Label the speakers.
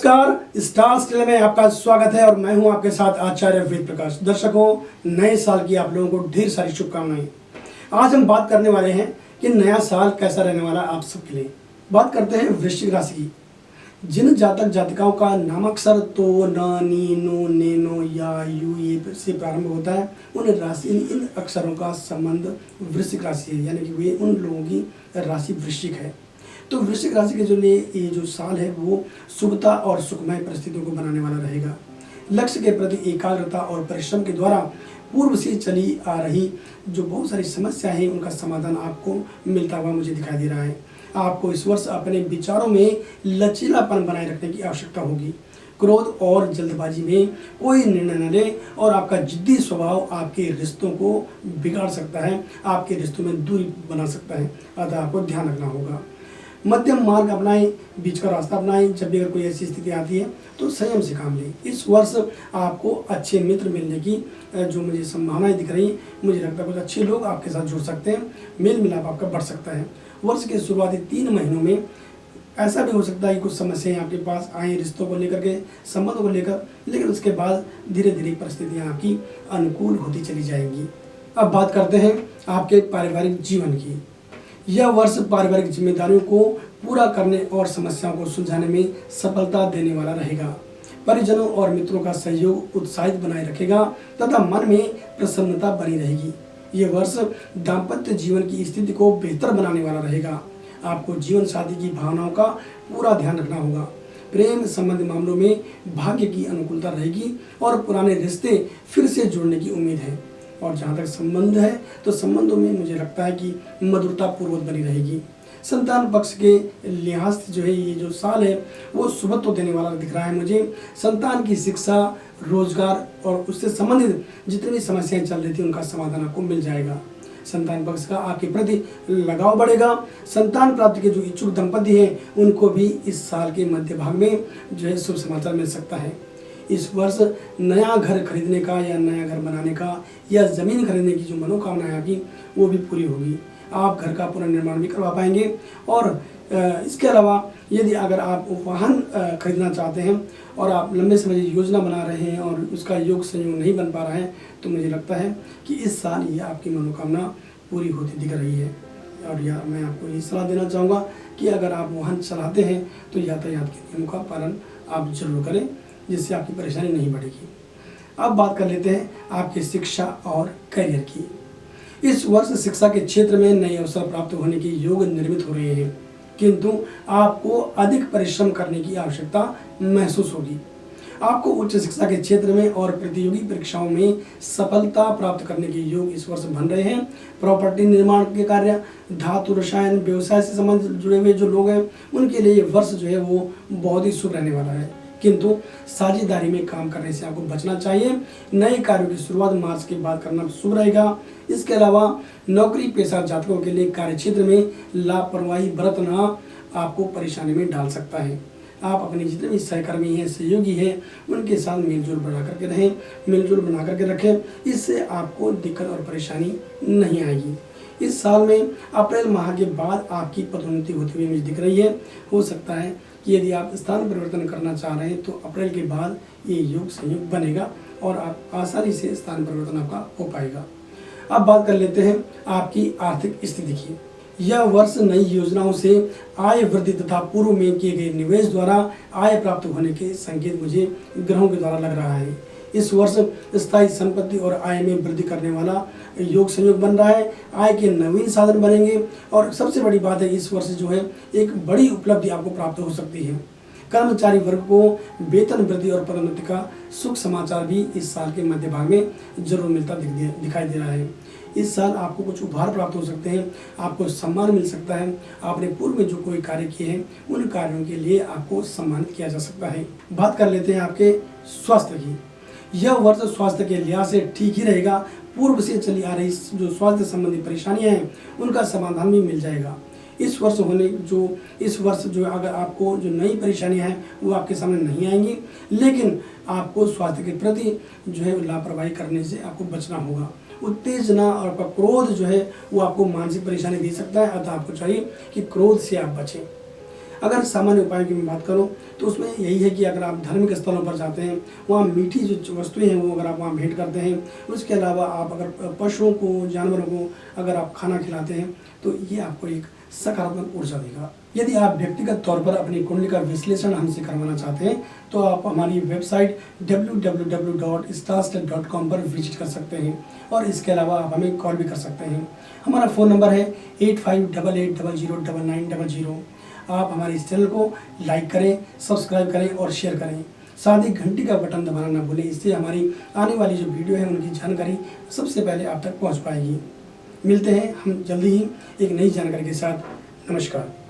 Speaker 1: नमस्कार, stars tell में आपका स्वागत है और मैं हूं आपके साथ आचार्य वेद प्रकाश। दर्शकों, नए साल की आप लोगों को ढेर सारी शुभकामनाएं। आज हम बात करने वाले हैं कि नया साल कैसा रहने वाला आप सबके लिए। बात करते हैं वृश्चिक राशि की। जिन जातक जातिकाओं का नामाक्षर तो, न, नी, नो, ने, नो या यू ये से प्रारंभ होता है, उन राशि इन अक्षरों का संबंध वृश्चिक राशि है, यानी कि वे उन लोगों की राशि वृश्चिक है। तो वृश्चिक राशि के लिए ये जो साल है वो शुभता और सुखमय परिस्थितियों को बनाने वाला रहेगा। लक्ष्य के प्रति एकाग्रता और परिश्रम के द्वारा पूर्व से चली आ रही जो बहुत सारी समस्याएं हैं उनका समाधान आपको मिलता हुआ मुझे दिखाई दे रहा है। आपको इस वर्ष अपने विचारों में लचीलापन बनाए रखने की आवश्यकता होगी। क्रोध और जल्दबाजी में कोई निर्णय न लें और आपका जिद्दी स्वभाव आपके रिश्तों को बिगाड़ सकता है, आपके रिश्तों में दूरी बना सकता है, अतः आपको ध्यान रखना होगा। मध्यम मार्ग अपनाएं, बीच का रास्ता अपनाएं। जब भी अगर कोई ऐसी स्थिति आती है तो संयम से काम लें। इस वर्ष आपको अच्छे मित्र मिलने की जो मुझे संभावनाएं दिख रही, मुझे लगता है कुछ अच्छे लोग आपके साथ जुड़ सकते हैं, मेल मिलाप आपका बढ़ सकता है। वर्ष के शुरुआती 3 महीनों में ऐसा भी हो सकता है कि कुछ समस्याएं आपके पास आएँ रिश्तों को लेकर के, संबंधों को लेकर, लेकिन उसके बाद धीरे धीरे परिस्थितियाँ आपकी अनुकूल होती चली जाएंगी। अब बात करते हैं आपके पारिवारिक जीवन की। यह वर्ष पारिवारिक जिम्मेदारियों को पूरा करने और समस्याओं को सुलझाने में सफलता देने वाला रहेगा। परिजनों और मित्रों का सहयोग उत्साहित बनाए रखेगा तथा मन में प्रसन्नता बनी रहेगी। यह वर्ष दाम्पत्य जीवन की स्थिति को बेहतर बनाने वाला रहेगा। आपको जीवन साथी की भावनाओं का पूरा ध्यान रखना होगा। प्रेम संबंधी मामलों में भाग्य की अनुकूलता रहेगी और पुराने रिश्ते फिर से जुड़ने की उम्मीद है। और जहाँ तक संबंध है तो संबंधों में मुझे लगता है कि मधुरता पूर्वक बनी रहेगी। संतान पक्ष के लिहाज से जो है ये जो साल है वो शुभत्व देने वाला दिख रहा है मुझे। संतान की शिक्षा, रोजगार और उससे संबंधित जितनी भी समस्याएं चल रही थी उनका समाधान आपको मिल जाएगा। संतान पक्ष का आपके प्रति लगाव बढ़ेगा। संतान प्राप्ति के जो इच्छुक दंपति हैं उनको भी इस साल के मध्य भाग में जो है शुभ समाचार मिल सकता है। इस वर्ष नया घर खरीदने का या नया घर बनाने का या ज़मीन खरीदने की जो मनोकामना है आपकी वो भी पूरी होगी। आप घर का पुनर्निर्माण भी करवा पाएंगे। और इसके अलावा यदि अगर आप वाहन खरीदना चाहते हैं और आप लंबे समय की योजना बना रहे हैं और उसका योग संयोग नहीं बन पा रहा है तो मुझे लगता है कि इस साल ये आपकी मनोकामना पूरी होती दिख रही है। और मैं आपको ये सलाह देना चाहूँगा कि अगर आप वाहन चलाते हैं तो यातायात के नियमों का पालन आप जरूर करें, जिससे आपकी परेशानी नहीं बढ़ेगी। अब बात कर लेते हैं आपकी शिक्षा और करियर की। इस वर्ष शिक्षा के क्षेत्र में नए अवसर प्राप्त होने के योग निर्मित हो रहे हैं, किंतु आपको अधिक परिश्रम करने की आवश्यकता महसूस होगी। आपको उच्च शिक्षा के क्षेत्र में और प्रतियोगी परीक्षाओं में सफलता प्राप्त करने के योग इस वर्ष बन रहे हैं। प्रॉपर्टी निर्माण के कार्य, धातु रसायन व्यवसाय से संबंधित जुड़े हुए जो लोग हैं उनके लिए ये वर्ष जो है वो बहुत ही शुभ रहने वाला है, किंतु साझेदारी में काम करने से आपको बचना चाहिए। नए कार्यों की शुरुआत मार्च के बाद करना शुभ रहेगा। इसके अलावा नौकरी पेशा जातकों के लिए कार्य क्षेत्र में लापरवाही बरतना आपको परेशानी में डाल सकता है। आप अपने जितने भी सहकर्मी हैं, सहयोगी हैं, उनके साथ मेलजोल बना करके रहें, मेलजोल बना करके रखें। इससे आपको दिक्कत और परेशानी नहीं आएगी। इस साल में अप्रैल माह के बाद आपकी पदोन्नति होती हुई मुझे दिख रही है। हो सकता है कि यदि आप स्थान परिवर्तन करना चाह रहे हैं तो अप्रैल के बाद ये योग संयोग बनेगा और आप आसानी से स्थान परिवर्तन आपका हो पाएगा। अब बात कर लेते हैं आपकी आर्थिक स्थिति की। यह वर्ष नई योजनाओं से आय वृद्धि तथा पूर्व में किए गए निवेश द्वारा आय प्राप्त होने के संकेत मुझे ग्रहों के द्वारा लग रहा है। इस वर्ष स्थायी संपत्ति और आय में वृद्धि करने वाला योग संयोग बन रहा है। आय के नवीन साधन बनेंगे और सबसे बड़ी बात है इस वर्ष जो है एक बड़ी उपलब्धि आपको प्राप्त हो सकती है। कर्मचारी वर्ग को वेतन वृद्धि और पदोन्नति का सुख समाचार भी इस साल के मध्य भाग में जरूर मिलता दिखाई दे रहा है। इस साल आपको कुछ उपहार प्राप्त हो सकते हैं, आपको सम्मान मिल सकता है। आपने पूर्व में जो कोई कार्य किए हैं उन कार्यों के लिए आपको सम्मानित किया जा सकता है। बात कर लेते हैं आपके स्वास्थ्य की। यह वर्ष स्वास्थ्य के लिहाज से ठीक ही रहेगा। पूर्व से चली आ रही जो स्वास्थ्य संबंधी परेशानियां हैं उनका समाधान भी मिल जाएगा। इस वर्ष जो अगर आपको जो नई परेशानियां हैं वो आपके सामने नहीं आएंगी, लेकिन आपको स्वास्थ्य के प्रति जो है लापरवाही करने से आपको बचना होगा। उत्तेजना और आपका क्रोध जो है वो आपको मानसिक परेशानी दे सकता है, अतः आपको चाहिए कि क्रोध से आप बचें। अगर सामान्य उपायों की मैं बात करूं तो उसमें यही है कि अगर आप धार्मिक स्थलों पर जाते हैं, वहाँ मीठी जो वस्तुएं हैं वो अगर आप वहाँ भेंट करते हैं, उसके अलावा आप अगर पशुओं को, जानवरों को अगर आप खाना खिलाते हैं तो ये आपको एक सकारात्मक ऊर्जा देगा। यदि आप व्यक्तिगत तौर पर अपनी कुंडली का विश्लेषण हमसे करवाना चाहते हैं तो आप हमारी वेबसाइट www.starstep.com पर विजिट कर सकते हैं और इसके अलावा आप हमें कॉल भी कर सकते हैं। हमारा फ़ोन नंबर है 8588009900। आप हमारे इस चैनल को लाइक करें, सब्सक्राइब करें और शेयर करें। साथ ही घंटी का बटन दबाना ना भूलें, इससे हमारी आने वाली जो वीडियो है उनकी जानकारी सबसे पहले आप तक पहुंच पाएगी। मिलते हैं हम जल्दी ही एक नई जानकारी के साथ। नमस्कार।